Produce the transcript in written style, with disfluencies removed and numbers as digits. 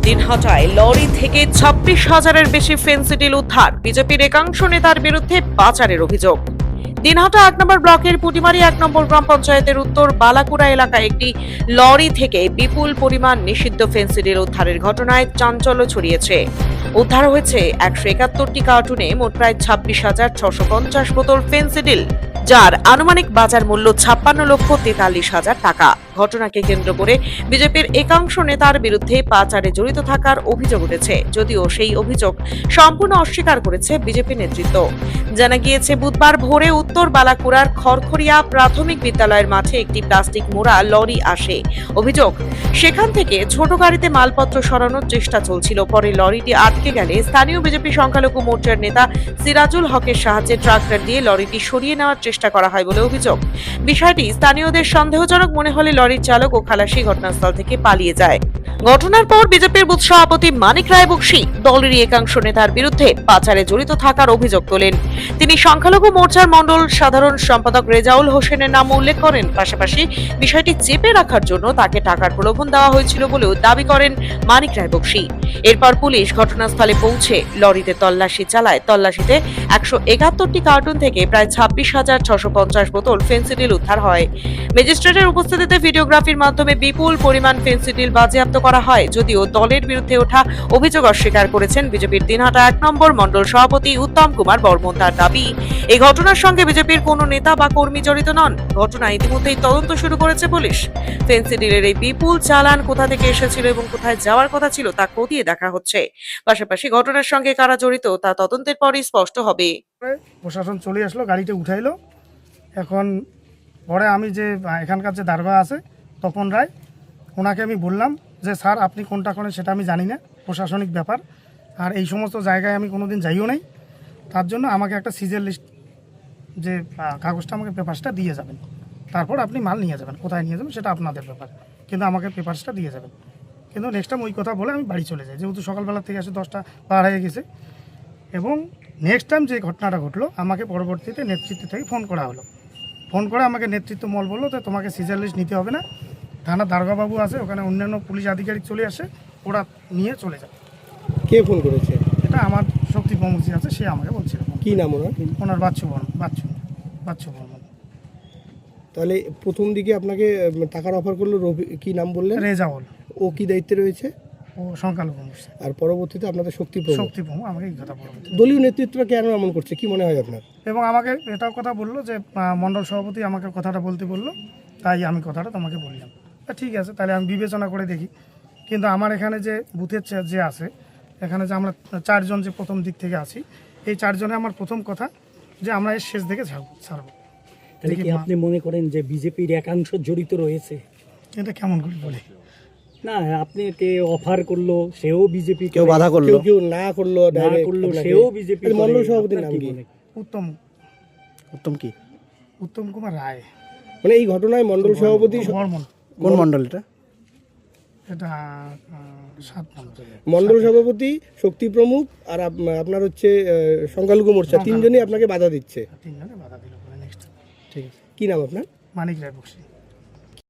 দিনহাটায় lorry থেকে 26,000-এর বেশি Phensedyl উদ্ধার। বিজেপির একাংশ নেতার বিরুদ্ধে পাচারের অভিযোগ। দিনহাটা 1 নম্বর ব্লকের পুটিমারি 1 নম্বর গ্রাম পঞ্চায়েতের উত্তর বালাকুড়া এলাকায় একটি লরি থেকে বিপুল পরিমাণ নিষিদ্ধ ফেন্সিডিল উদ্ধারের ঘটনায় চাঞ্চল্য ছড়িয়েছে। উদ্ধার হয়েছে 171টি কার্টুনে মোট প্রায় 26,650 বোতল ফেন্সিডিল, যার আনুমানিক বাজার মূল্য 56,43,000 টাকা। ঘটনাকে কেন্দ্র করে বিজেপির একাংশ নেতার বিরুদ্ধে পাচারে জড়িত থাকার অভিযোগ উঠেছে, যদিও সেই অভিযোগ সম্পূর্ণ অস্বীকার করেছে বিজেপি নেতৃত্ব। জানা গিয়েছে, বুধবার ভোরে উত্তর বালাকুড়ার খড়খড়িয়া প্রাথমিক বিদ্যালয়ের মাঠে একটি প্লাস্টিক মোড়া লরি আসে। অভিযোগ, সেখান থেকে ছোট গাড়িতে মালপত্র সরানোর চেষ্টা চলছিল। পরে লরিটি আটকে গেলে স্থানীয় বিজেপি সংখ্যালঘু মোর্চার নেতা সিরাজুল হকের সাহায্যে ট্রাক্টর দিয়ে লরিটি সরিয়ে নেওয়ার চেষ্টা করা হয় বলে অভিযোগ। বিষয়টি স্থানীয়দের সন্দেহজনক মনে হলে লরির চালক ও খালাসি ঘটনাস্থল থেকে পালিয়ে যায়। ঘটনার পর বিজেপির বুথ সভাপতি মানিক রায় বক্সি দলেরই একাংশ নেতার বিরুদ্ধে পাচারে জড়িত থাকার অভিযোগ তোলেন। তিনি সংখ্যালঘু মোর্চার মণ্ডল সাধারণ সম্পাদক রেজাউল হোসেনের নাম উল্লেখ করেন। পাশাপাশি বিষয়টি চেপে রাখার জন্য তাকে টাকার প্রলোভন দেওয়া হয়েছিল বলেও দাবি করেন মানিক রায় বক্সি। এরপর পুলিশ ঘটনাস্থলে পৌঁছে লরিতে তল্লাশি চালায়। তল্লাশিতে 171টি কার্টুন থেকে প্রায় 26,650 বোতল ফেন্সিডিল উদ্ধার হয়। ম্যাজিস্ট্রেটের উপস্থিতিতে ভিডিওগ্রাফির মাধ্যমে বিপুল পরিমাণ ফেন্সিডিল বাজেয়াপ্ত করা হয়। যদিও দলের বিরুদ্ধে ওঠা অভিযোগ অস্বীকার করেছেন বিজেপির দিনহাটা 1 নম্বর মণ্ডল সভাপতি উত্তম কুমার বর্মন। তার দাবি, এই ঘটনার সঙ্গে বিজেপির কোনো নেতা বা কর্মী জড়িত নন। ঘটনায় ইতিমধ্যেই তদন্ত শুরু করেছে পুলিশ। ফেন্সিডিলের এই বিপুল চালান কোথা থেকে এসেছিল এবং কোথায় যাওয়ার কথা ছিল তা খতিয়ে দেখা হচ্ছে। পাশাপাশি ঘটনার সঙ্গে কারা জড়িত তা তদন্তের পরই স্পষ্ট হবে। প্রশাসন চলে আসলো, গাড়িটা উঠাইলো। এখন পরে আমি যে এখানকার যে দারোগা আছে তপন রায়, ওনাকে আমি বললাম যে স্যার আপনি কোনটা করেন সেটা আমি জানি না, প্রশাসনিক ব্যাপার, আর এই সমস্ত জায়গায় আমি কোনোদিন যাইও নাই। তার জন্য আমাকে একটা সিজের লিস্ট যে কাগজটা আমাকে পেপারসটা দিয়ে যাবেন, তারপর আপনি মাল নিয়ে যাবেন। কোথায় নিয়ে যাবেন সেটা আপনাদের ব্যাপার, কিন্তু আমাকে পেপারসটা দিয়ে যাবেন। কিন্তু নেক্সট টাইম ওই কথা বলে আমি বাড়ি চলে যাই, যেহেতু সকালবেলা থেকে আসে 10টা পার হয়ে গেছে। এবং নেক্সট টাইম যে ঘটনাটা ঘটলো, আমাকে পরবর্তীতে নেতৃত্ব থেকে ফোন করা হলো। ফোন করে আমাকে নেতৃত্ব মল বললো যে তোমাকে সিজার লিস্ট নিতে হবে না, থানা দারোগাবাবু আছে, ওখানে অন্যান্য পুলিশ আধিকারিক চলে আসে, ওরা নিয়ে চলে যায়। কে ফোন করেছে? এটা আমার শক্তি প্রমুখী আছে, সে আমাকে বলছিল। কি নাম ওনার? ওনার বাচ্চু বর্মন। তাহলে প্রথম দিকে আপনাকে টাকার অফার করলো, রবি কি নাম বললেন? রেজাউল। ও কি দায়িত্বে রয়েছে? ও সংখ্যালঘু মোর্চা। আর পরবর্তীতে আপনাদের শক্তি আমাকে এই কথা বলল। দলীয় নেতৃত্বরা কেন এমন করছে, কি মনে হয় আপনার? এবং আমাকে এটাও কথা বললো যে মণ্ডল সভাপতি আমাকে কথাটা বলতে বললো, তাই আমি কথাটা তোমাকে বললাম। ঠিক আছে, তাহলে আমি বিবেচনা করে দেখি। কিন্তু আমার এখানে যে বুথের যে আছে, এখানে যে আমরা 4 জন যে প্রথম দিক থেকে আছি, এই 4 জনে আমার প্রথম কথা যে আমরা এর শেষ দিকে ছাড়বো। তাহলে কি আপনি মনে করেন যে বিজেপির একাংশ জড়িত রয়েছে? এটা কেমন করে বলি না, আপনি কে অফার করলো সেও বিজেপি, কেউ বাধা করলো, কেউ না করলো সেও বিজেপি। মণ্ডল সভাপতির নাম কি? উত্তম কুমার রায়। মানে এই ঘটনায় মণ্ডল সভাপতি বর্মন। কোন মণ্ডল এটা? এটা 7 নম্বর মণ্ডল সভাপতি, শক্তি প্রমুখ, আর আপনার হচ্ছে সংখ্যালঘু মোর্চা, 3 জনই আপনাকে বাধা দিচ্ছে। 3 জনে বাধা দিল। নেক্সট ঠিক আছে, কি নাম আপনার? মানিক রায় বক্সি।